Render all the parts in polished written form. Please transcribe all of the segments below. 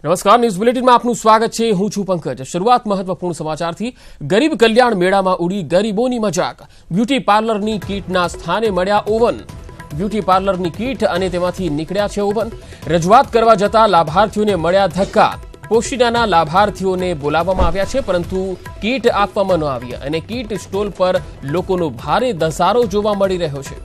નમસ્કાર, ન્યૂઝ બુલેટિનમાં આપનું સ્વાગત છે। હું છું પંકજ। શરૂઆત મહત્વપૂર્ણ સમાચારથી। ગરીબ કલ્યાણ મેળામાં ઉડી ગરીબોની મજાક। બ્યુટી પાર્લરની કીટના સ્થાને મળ્યા ઓવન। બ્યુટી પાર્લરની કીટ અને તેમાંથી નીકળ્યા છે ઓવન। રજૂઆત કરવા જતા લાભાર્થીઓને મળ્યા ધક્કા। પોશીનાના લાભાર્થીઓને બોલાવવામાં આવ્યા છે, પરંતુ કીટ આપવામાં ન આવી અને કીટ સ્ટોલ પર લોકોનો ભારે ધસારો જોવા મળી રહ્યો છે।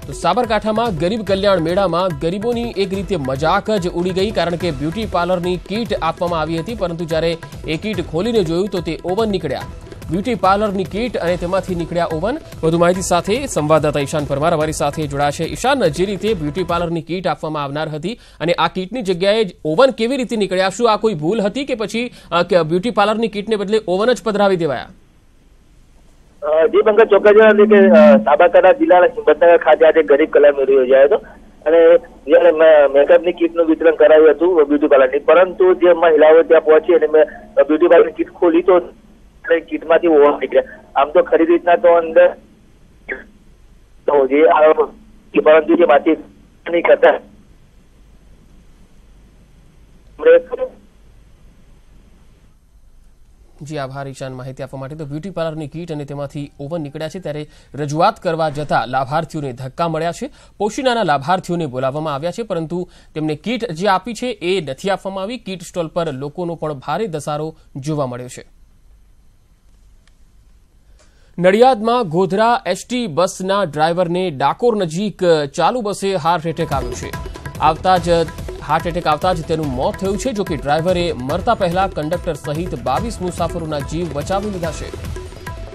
તો સાબરકાંઠામાં ગરીબ કલ્યાણ મેળામાં ગરીબોની એક રીતે મજાક જ ઉડી ગઈ, કારણ કે બ્યુટી પાર્લરની કીટ આપવામાં આવી હતી, પરંતુ જ્યારે એ કીટ ખોલીને જોયું તો તે ઓવન નીકળ્યા। બ્યુટી પાર્લરની કીટ અને તેમાંથી નીકળ્યા ઓવન। વધુ માહિતી સાથે સંવાદદાતા ઈશાન પરમાર અમારી સાથે જોડાયા છે। ઈશાન, જે રીતે બ્યુટી પાર્લરની કીટ આપવામાં આવનાર હતી અને આ કીટની જગ્યાએ ઓવન કેવી રીતે નીકળ્યા? શું આ કોઈ ભૂલ હતી કે પછી બ્યુટી પાર્લરની કીટને બદલે ઓવન જ પધરાવી દેવાયા? જી પંકજ, ચોક્કસ જણાવી કે સાબરકાંઠા જિલ્લાના હિંમતનગર ખાતે આજે ગરીબ કલ્યાણ મેળો યોજાયો હતો અને જ્યારે મેકઅપની કીટનું વિતરણ કરાયું હતું બ્યુટી પાર્લરની, પરંતુ જે મહિલાઓ ત્યાં પહોંચી અને મેં બ્યુટી પાર્લરની કીટ ખોલી તો કીટમાંથી ઓવન નીકળ્યા। આમ તો ખરી રીતના તો અંદર પરંતુ જે માંથી નહીં કરતા જી આભાર ઈશાન માહિતી આપવા માટે। તો બ્યુટી પાર્લરની કીટ અને તેમાંથી ઓવન નીકળ્યા છે, ત્યારે રજૂઆત કરવા જતા લાભાર્થીઓને ધક્કા મળ્યા છે। પોશીનાના લાભાર્થીઓને બોલાવવામાં આવ્યા છે, પરંતુ તેમને કીટ જે આપી છે એ નથી આપવામાં આવી। કીટ સ્ટોલ પર લોકોનો પણ ભારે ધસારો જોવા મળ્યો છે। નડિયાદમાં ગોધરા એસટી બસના ડ્રાઈવરને ડાકોર નજીક ચાલુ બસે હાર્ટ એટેક આવ્યો છે। હાર્ટ એટેક આવતા જ તેનું મોત થયું છે। જોકે ડ્રાઈવરે મરતા પહેલા કંડક્ટર સહિત 22 મુસાફરોના જીવ બચાવી લીધા છે।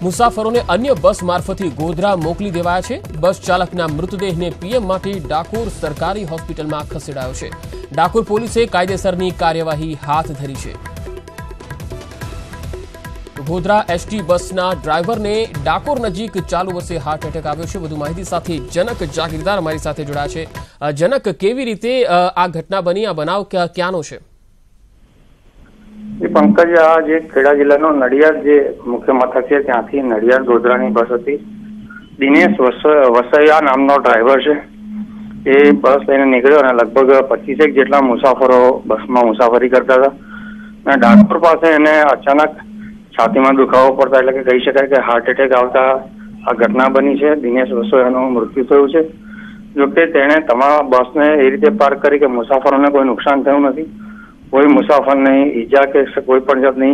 મુસાફરોને અન્ય બસ મારફતે ગોધરા મોકલી દેવાયા છે। બસ ચાલકના મૃતદેહને પીએમ માટે ડાકોર સરકારી હોસ્પિટલમાં ખસેડાયો છે। ડાકોર પોલીસે કાયદેસરની કાર્યવાહી હાથ ધરી છે। ગોધરા એસટી બસના ડ્રાઈવરને ડાકોર નજીક ચાલુ બસે હાર્ટ એટેક આવ્યો છે। વધુ માહિતી સાથે જનક જાગીરદાર અમારી સાથે જોડાયા છે। જનક, કેવી રીતે આ ઘટના બની? આ બનાવ ક્યાંનો છે? પંકજ, આ જે ખેડા જિલ્લાનો નડિયાદ જે મુખ્ય મથક છે ત્યાંથી નડિયાદ ગોધરાની બસ હતી। દિનેશ વસૈયા નામનો ડ્રાઈવર છે। એ બસ લઈને નીકળ્યો અને લગભગ 25 જેટલા મુસાફરો બસમાં મુસાફરી કરતા હતા અને ડાકોર પાસે એને અચાનક છાતીમાં દુખાવો પડતા, એટલે કે કહી શકાય કે હાર્ટ એટેક આવતા આ ઘટના બની છે। દિનેશ વસોયાનું મૃત્યુ થયું છે। જોકે તેણે તમામ બસને એ રીતે પાર્ક કરી કે મુસાફરોને કોઈ નુકસાન થયું નથી, કોઈ મુસાફરને ઈજા કે કોઈ પણ જાતની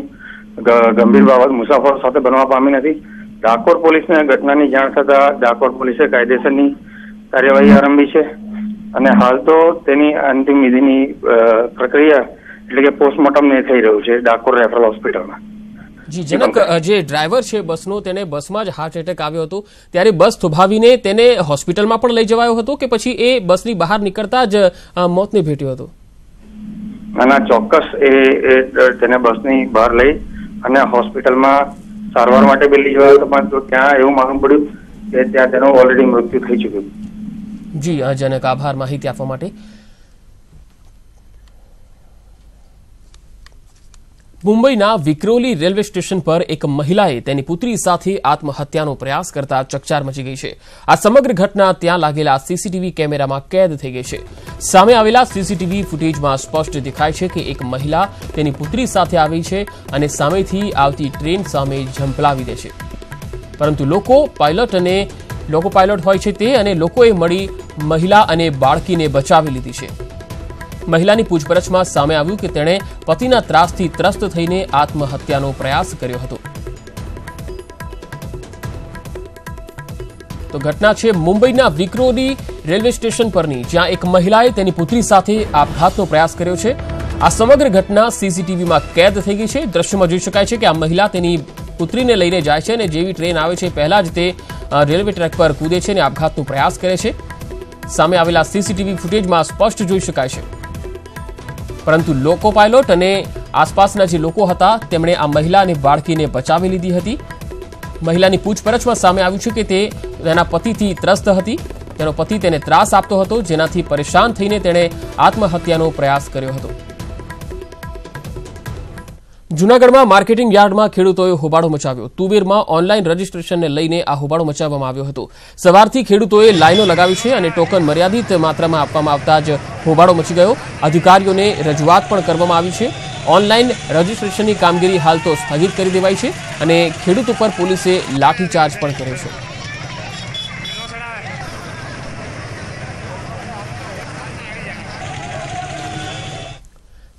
ગંભીર બાબત મુસાફરો સાથે બનવા પામી નથી। ડાકોર પોલીસને ઘટનાની જાણ થતા ડાકોર પોલીસે કાયદેસરની કાર્યવાહી આરંભી છે અને હાલ તો તેની અંતિમ વિધિની પ્રક્રિયા એટલે કે પોસ્ટમોર્ટમ ને થઈ રહ્યું છે ડાકોર રેફરલ હોસ્પિટલમાં। જી જનક, જે ડ્રાઈવર છે બસનો, તેને બસમાં જ હાર્ટ એટેક આવ્યો હતો, ત્યારે બસ થોભાવીને તેને હોસ્પિટલમાં પણ લઈ જવાયો હતો કે પછી એ બસની બહાર નીકળતા જ મોતને ભેટ્યો હતો? ના, ચોક્કસ એ તેને બસની બહાર લઈ અને હોસ્પિટલમાં સારવાર માટે બી લઈ જવાયો હતો, પણ ત્યાં એવું માલુમ પડ્યું કે ત્યાં તેનું ઓલરેડી મૃત્યુ થઈ ચૂક્યું। જી જનક, આભાર માહિતી આપવા માટે। મુંબઈના વિક્રોલી રેલવે સ્ટેશન પર એક મહિલાએ તેની પુત્રી સાથે આત્મહત્યાનો પ્રયાસ કરતા ચકચાર મચી ગઈ છે। આ સમગ્ર ઘટના ત્યાં લાગેલા સીસીટીવી કેમેરામાં કેદ થઈ ગઈ છે। સામે આવેલા સીસીટીવી ફૂટેજમાં સ્પષ્ટ દેખાય છે કે એક મહિલા તેની પુત્રી સાથે આવી છે અને સામેથી આવતી ટ્રેન સામે ઝંપલાવી દે છે, પરંતુ લોકો પાયલોટ હોય છે તે અને લોકોએ મળી મહિલા અને બાળકીને બચાવી લીધી છે। મહિલાની પૂછપરછમાં સામે આવ્યું કે તેણે પતિના ત્રાસથી ત્રસ્ત થઈને આત્મહત્યાનો પ્રયાસ કર્યો હતો। તો ઘટના છે મુંબઈના વિક્રોલી રેલવે સ્ટેશન પરની, જ્યાં એક મહિલાએ તેની પુત્રી સાથે આપઘાતનો પ્રયાસ કર્યો છે। આ સમગ્ર ઘટના સીસીટીવીમાં કેદ થઈ ગઈ છે। દ્રશ્યમાં જોઈ શકાય છે કે આ મહિલા તેની પુત્રીને લઈને જાય છે અને જેવી ટ્રેન આવે છે પહેલા જ તે રેલવે ટ્રેક પર કૂદે છે અને આપઘાતનો પ્રયાસ કરે છે। સામે આવેલા સીસીટીવી ફૂટેજમાં સ્પષ્ટ જોઈ શકાય છે, પરંતુ લોકો પાયલોટ અને આસપાસના જે લોકો હતા તેમણે આ મહિલા અને બાળકીને બચાવી લીધી હતી। મહિલાની પૂછપરછમાં સામે આવ્યું છે કે તે તેના પતિથી ત્રસ્ત હતી, તેનો પતિ તેને ત્રાસ આપતો હતો, જેનાથી પરેશાન થઈને તેણે આત્મહત્યાનો પ્રયાસ કર્યો હતો। જૂનાગઢમાં માર્કેટિંગ યાર્ડમાં ખેડૂતોએ હોબાળો મચાવ્યો. તુવેરમાં ઓનલાઈન રજીસ્ટ્રેશનને લઈને આ હોબાળો મચાવવામાં આવ્યો હતો. સવારથી ખેડૂતોએ લાઈનો લગાવી છે અને ટોકન મર્યાદિત માત્રામાં આપવામાં આવતા જ હોબાળો મચી ગયો. અધિકારીઓને રજૂઆત પણ કરવામાં આવી છે. ઓનલાઈન રજીસ્ટ્રેશનની કામગીરી હાલ તો સ્થગિત કરી દેવાઈ છે અને ખેડૂતો પર પોલીસે લાઠીચાર્જ પણ કર્યો છે.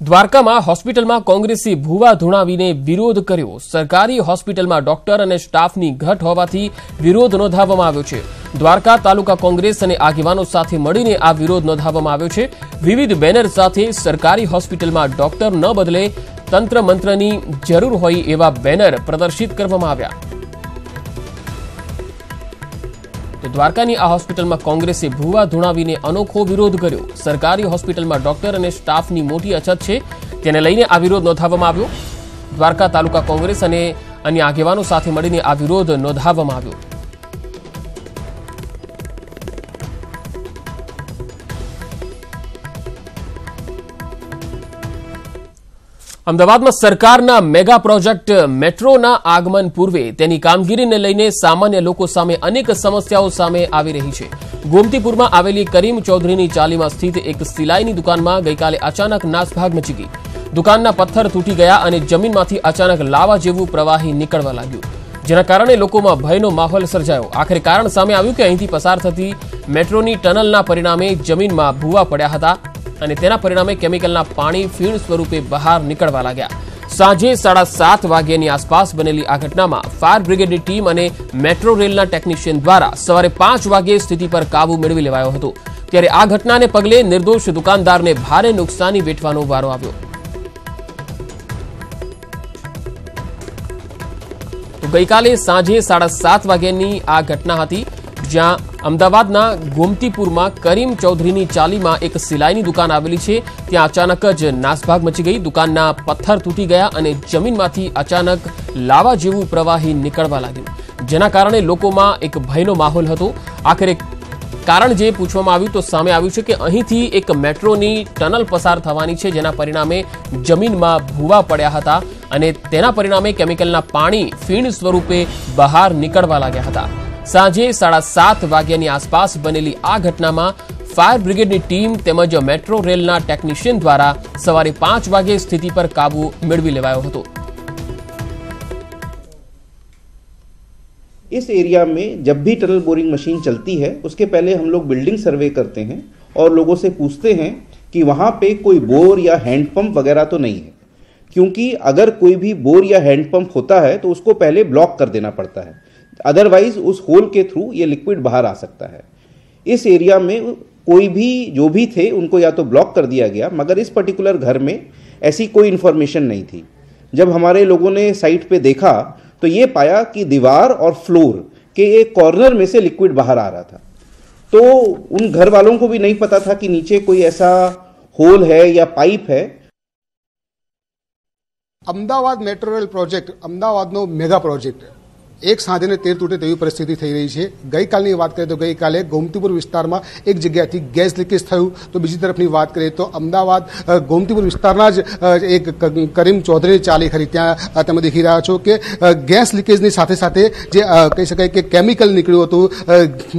દ્વારકામાં હોસ્પિટલમાં કોંગ્રેસી ભૂવા ધૂણાવીને વિરોધ કર્યો. સરકારી હોસ્પિટલમાં ડોક્ટર અને સ્ટાફની ઘટ હોવાથી વિરોધ નોંધાવવામાં આવ્યો છે. દ્વારકા તાલુકા કોંગ્રેસ અને આગેવાનો સાથે મળીને આ વિરોધ નોંધાવવામાં આવ્યો છે. વિવિધ બેનર સાથે સરકારી હોસ્પિટલમાં ડોક્ટર ન બદલે તંત્ર મંત્રની જરૂર હોય એવા બેનર પ્રદર્શિત કરવામાં આવ્યા. તો દ્વારકાની આ હોસ્પિટલમાં કોંગ્રેસે ભૂવા ધૂણાવીને અનોખો વિરોધ કર્યો. સરકારી હોસ્પિટલમાં ડોક્ટર અને સ્ટાફની મોટી અછત છે, તેને લઈને આ વિરોધ નોંધાવવામાં આવ્યો. દ્વારકા તાલુકા કોંગ્રેસ અને અન્ય આગેવાનો સાથે મળીને આ વિરોધ નોંધાવવામાં આવ્યો. અમદાવાદમાં સરકારના મેગા પ્રોજેક્ટ મેટ્રોના આગમન પૂર્વે તેની કામગીરીને લઈને સામાન્ય લોકો સામે અનેક સમસ્યાઓ સામે આવી રહી છે. ગોમતીપુરમાં આવેલી કરીમ ચૌધરીની ચાલીમાં સ્થિત એક સિલાઈની દુકાનમાં ગઈકાલે અચાનક નાસભાગ મચી ગઈ. દુકાનના પથ્થર તૂટી ગયા અને જમીનમાંથી અચાનક લાવા જેવું પ્રવાહી નીકળવા લાગ્યું, જેના કારણે લોકોમાં ભયનો માહોલ સર્જાયો. આખરે કારણ સામે આવ્યું કે અહીંથી પસાર થતી મેટ્રોની ટનલના પરિણામે જમીનમાં ભૂવા પડ્યા હતા અને તેના પરિણામે કેમિકલના પાણી ફીણ સ્વરૂપે બહાર નીકળવા લાગ્યા. સાંજે 7:30 વાગ્યાની આસપાસ બનેલી આ ઘટનામાં ફાયર બ્રિગેડની ટીમ અને મેટ્રો રેલના ટેકનિશિયન દ્વારા સવારે 5 વાગ્યે સ્થિતિ પર કાબુ મેળવી લેવાયો હતો. ત્યારે આ ઘટનાને પગલે નિર્દોષ દુકાનદારને ભારે નુકસાની વેઠવાનો વારો આવ્યો. તો ગઈકાલે સાંજે 7:30 વાગ્યાની આ ઘટના હતી, જ્યાં અમદાવાદના ગોમતીપુરમાં કરીમ ચૌધરીની ચાલીમાં એક સિલાઈની દુકાન આવેલી છે. ત્યાં અચાનક જ નાસભાગ મચી ગઈ. દુકાનના પથ્થર તૂટી ગયા અને જમીનમાંથી અચાનક લાવા જેવું પ્રવાહી નીકળવા લાગ્યું, જેના કારણે લોકોમાં એક ભયનો માહોલ હતો. આખરે કારણ જે પૂછવામાં આવ્યું તો સામે આવ્યું છે કે અહીંથી એક મેટ્રોની ટનલ પસાર થવાની છે, જેના પરિણામે જમીનમાં ભૂવા પડ્યા હતા અને તેના પરિણામે કેમિકલના પાણી ફીણ સ્વરૂપે બહાર નીકળવા લાગ્યા હતા. સાંજે 7:30 વાગ્યાની આસપાસ બનેલી આ ઘટનામાં ફાયર બ્રિગેડની ટીમ તેમજ મેટ્રો રેલના ટેકનિશિયન દ્વારા સવારે 5 વાગે સ્થિતિ પર કાબુ મેળવી લેવાયો હતો. इस एरिया में जब भी टनल बोरिंग मशीन चलती है उसके पहले हम लोग बिल्डिंग सर्वे करते हैं और लोगों से पूछते हैं कि वहाँ पे कोई बोर या हैंडपंप वगैरह तो नहीं है, क्योंकि अगर कोई भी बोर या हैंडपंप होता है तो उसको पहले ब्लॉक कर देना पड़ता है, अदरवाइज उस होल के थ्रू ये लिक्विड बाहर आ सकता है. इस एरिया में कोई भी जो भी थे उनको या तो ब्लॉक कर दिया गया, मगर इस पर्टिकुलर घर में ऐसी कोई इन्फॉर्मेशन नहीं थी. जब हमारे लोगों ने साइट पे देखा तो ये पाया कि दीवार और फ्लोर के एक कॉर्नर में से लिक्विड बाहर आ रहा था. तो उन घर वालों को भी नहीं पता था कि नीचे कोई ऐसा होल है या पाइप है. અમદાવાદ મેટ્રો રેલ પ્રોજેક્ટ અમદાવાદનો મેગા પ્રોજેક્ટ એક સાંજે તેર તૂટે તેવી પરિસ્થિતિ થઈ રહી છે. ગઈકાલની વાત કરીએ તો ગઈકાલે ગોમતીપુર વિસ્તારમાં એક જગ્યાથી ગેસ લીકેજ થયું, તો બીજી તરફની વાત કરીએ તો અમદાવાદ ગોમતીપુર વિસ્તારના જ એક કરીમ ચૌધરીની ચાલી ખરી, ત્યાં તમે દેખી રહ્યા છો કે ગેસ લીકેજની સાથે સાથે જે કહી શકાય કે કેમિકલ નીકળ્યું હતું,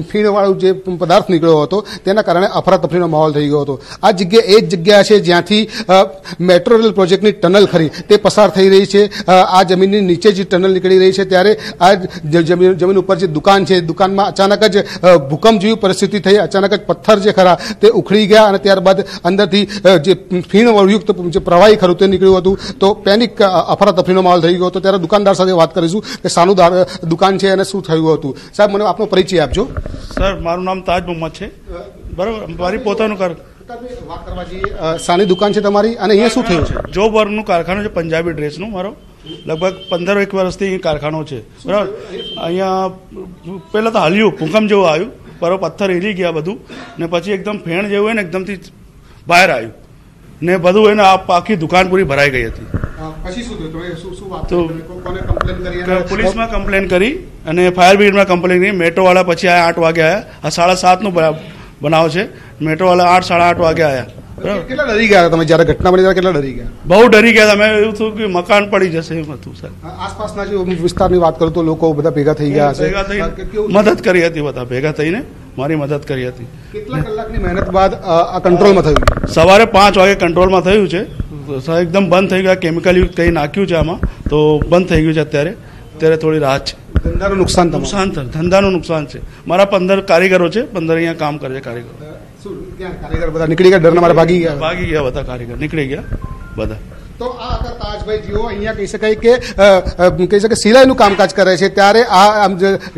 ફીણવાળું જે પદાર્થ નીકળ્યો હતો, તેના કારણે અફરાતફરીનો માહોલ થઈ ગયો હતો. આ જગ્યા એ જ જગ્યા છે જ્યાંથી મેટ્રો રેલ પ્રોજેક્ટની ટનલ ખરી તે પસાર થઈ રહી છે. આ જમીનની નીચે જે ટનલ નીકળી રહી છે ત્યારે આ જમીન ઉપર જે દુકાન છે, દુકાનમાં અચાનક જ ભૂકંપ જેવી પરિસ્થિતિ થઈ. અચાનક જ પથ્થર જે ખરા તે ઉખડી ગયા અને ત્યારબાદ અંદરથી જે ફીણયુક્ત જે પ્રવાહી ખરું તે નીકળ્યું હતું. તો પેનિક અફરાતફરીનો માહોલ થઈ ગયો હતો. ત્યારે દુકાનદાર સાથે વાત કરીશું કે શાનું દુકાન છે અને શું થયું હતું. સાહેબ, મને આપનો પરિચય આપજો. સર, મારું નામ તાજ મોહમ્મદ છે. બરાબર, મારી પોતાનું વાત કરવા જઈએ, શાની દુકાન છે તમારી અને અહીંયા શું થયું છે? જોબ વર્કનું કારખાનું છે, પંજાબી ડ્રેસનું. મારો લગભગ 15 વર્ષથી અહીં કારખાનો છે. બરાબર, અહીંયા પહેલાં તો હાલ્યું, ભૂકંપ જેવું આવ્યું, બરાબર, પથ્થર હિલી ગયા બધું, ને પછી એકદમ ફેણ જેવું હોય ને એકદમથી બહાર આવ્યું ને બધું એને આખી દુકાન પૂરી ભરાઈ ગઈ હતી. પછી શું થયું? તો પોલીસમાં કમ્પ્લેન કરી અને ફાયર બ્રિગેડમાં કમ્પ્લેન કરી. મેટ્રોવાળા પછી આયા 8 વાગે આવ્યા. આ 7:30નો બનાવ છે. મેટ્રોવાળા 8, 8:30 વાગે આવ્યા કેટલા ડરી ગયા હતા તમે જ્યારે ઘટના બની ત્યારે કેટલા ડરી ગયા? બહુ ડરી ગયા હતા. મેં એવું થયું કે મકાન પડી જશે એમ હતું સર. આસપાસના જે વિસ્તારની વાત કરું તો લોકો બધા ભેગા થઈ ગયા હશે. ભેગા થઈને મદદ કરી હતી, બધા ભેગા થઈને મારી મદદ કરી હતી. કેટલા કલાકની મહેનત બાદ આ કંટ્રોલમાં થયું? સવારે 5 વાગે કંટ્રોલમાં થયું છે. એકદમ બંધ થઈ ગયા, કેમિકલ યુક્ત કંઈ નાખ્યું છે આમાં, તો બંધ થઈ ગયું છે. અત્યારે થોડી રાહત છે. ધંધાનું નુકસાન ધંધાનું નુકસાન છે. મારા 15 કારીગરો છે, 15 અહીંયા કામ કરે છે કારીગરો. કારીગર બધા નીકળી ગયા, ડરના મારે ભાગી ગયા બધા કારીગર નીકળી ગયા બધા. તો આ હતા તાજભાઈ જેઓ અહીંયા કહી શકાય કે સિલાઈનું કામકાજ કરે છે. ત્યારે આ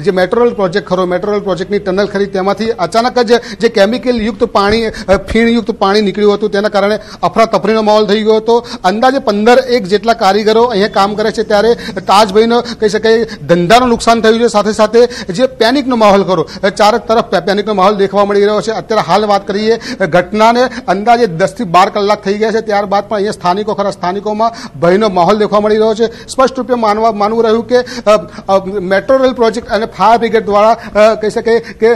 જે મેટ્રો રેલ પ્રોજેક્ટ ખરો, મેટ્રો રેલ પ્રોજેક્ટની ટનલ ખરી, તેમાંથી અચાનક જ જે કેમિકલ યુક્ત પાણી, ફીણયુક્ત પાણી નીકળ્યું હતું, તેના કારણે અફરાતફરીનો માહોલ થઈ ગયો હતો. અંદાજે 15 જેટલા કારીગરો અહીંયા કામ કરે છે. ત્યારે તાજભાઈનો કહી શકાય ધંધાનું નુકસાન થયું છે. સાથે સાથે જે પેનિકનો માહોલ ખરો, ચારે તરફ પેનિકનો માહોલ દેખવા મળી રહ્યો છે. અત્યારે હાલ વાત કરીએ ઘટનાને અંદાજે 10 થી 12 કલાક થઈ ગયા છે. ત્યારબાદ પણ અહીંયા સ્થાનિકો ખરા, સ્થાનિકોમાં ભયનો માહોલ દેખવા મળી રહ્યો છે. સ્પષ્ટ રૂપે માનવું રહ્યું કે મેટ્રો રેલ પ્રોજેક્ટ અને ફાયર બ્રિગેડ દ્વારા કહી શકાય કે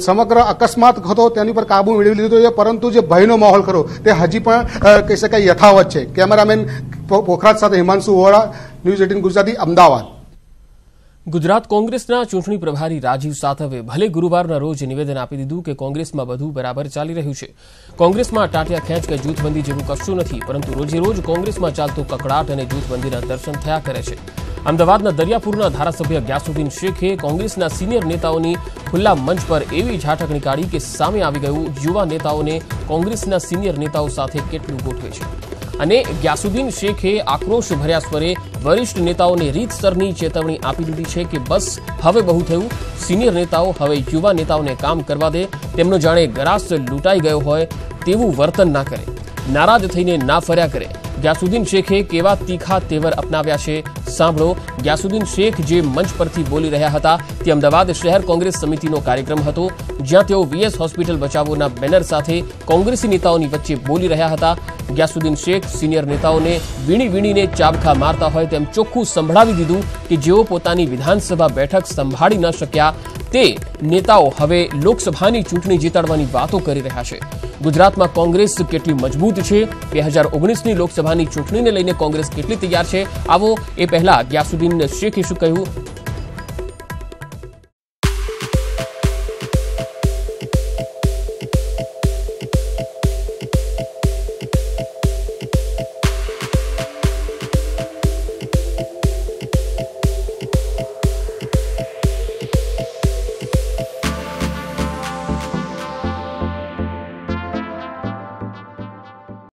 સમગ્ર અકસ્માત હતો તેની પર કાબુ મેળવી લીધો છે. પરંતુ જે ભયનો માહોલ ખરો તે હજી પણ કહી શકાય યથાવત છે. કેમેરામેન પોખરાજ સાથે હિમાંશુ વોરા, ન્યૂઝ 18 ગુજરાતી, અમદાવાદ. ગુજરાત કોંગ્રેસના ચૂંટણી પ્રભારી રાજીવ સાતવે ભલે ગુરુવારના રોજ નિવેદન આપી દીધું કે કોંગ્રેસમાં બધું બરાબર ચાલી રહ્યું છે, કોંગ્રેસમાં ટાંટિયા ખેંચ કે જૂથબંધી જેવું કશું નથી, પરંતુ રોજે રોજ કોંગ્રેસમાં ચાલતું કકડાટ અને જૂથબંધીના દર્શન થયા કરે છે. અમદાવાદના દરિયાપુરના ધારાસભ્ય ગ્યાસુદ્દીન શેખે કોંગ્રેસના સિનિયર નેતાઓની ખુલ્લા મંચ પર એવી ઝાટક નીકાળી કે સામે આવી ગયું યુવા નેતાઓને કોંગ્રેસના સિનિયર નેતાઓ સાથે કેટલું ગોઠવે છે. અને ગ્યાસુદ્દીન શેખે આક્રોશ ભર્યા સ્વરે વરિષ્ઠ નેતાઓને રીતસરની ચેતવણી આપી દીધી છે કે બસ હવે બહુ થયું, સિનિયર નેતાઓ હવે યુવા નેતાઓને કામ કરવા દે, તેમનો જાણે ગરાસ લૂંટાઈ ગયો હોય તેવું વર્તન ના કરે, નારાજ થઈને ના ફર્યા કરે. ગ્યાસુદ્દીન શેખે કેવા તીખા તેવર અપનાવ્યા છે, સાંભળો. ગ્યાસુદ્દીન શેખ જે મંચ પરથી બોલી રહ્યા હતા તે અમદાવાદ શહેર કોંગ્રેસ સમિતિનો કાર્યક્રમ હતો, જ્યાં તેઓ વીએસ હોસ્પિટલ બચાવોના બેનર સાથે કોંગ્રેસી નેતાઓની વચ્ચે બોલી રહ્યા હતા. ગ્યાસુદ્દીન શેખ સિનિયર નેતાઓને વીણીને ચાબખા મારતા હોય તેમ ચોખ્ખું સંભળાવી દીધું કે જેઓ પોતાની વિધાનસભા બેઠક સંભાળી ન શક્યા તે નેતાઓ હવે લોકસભાની ચૂંટણી જીતાડવાની વાતો કરી રહ્યા છે. ગુજરાતમાં કોંગ્રેસ કેટલી મજબૂત છે, 2019ની લોકસભાની ચૂંટણીને લઈને કોંગ્રેસ કેટલી તૈયાર છે, આવો એ પહેલા ગ્યાસુદ્દીન શેખે શું કહ્યું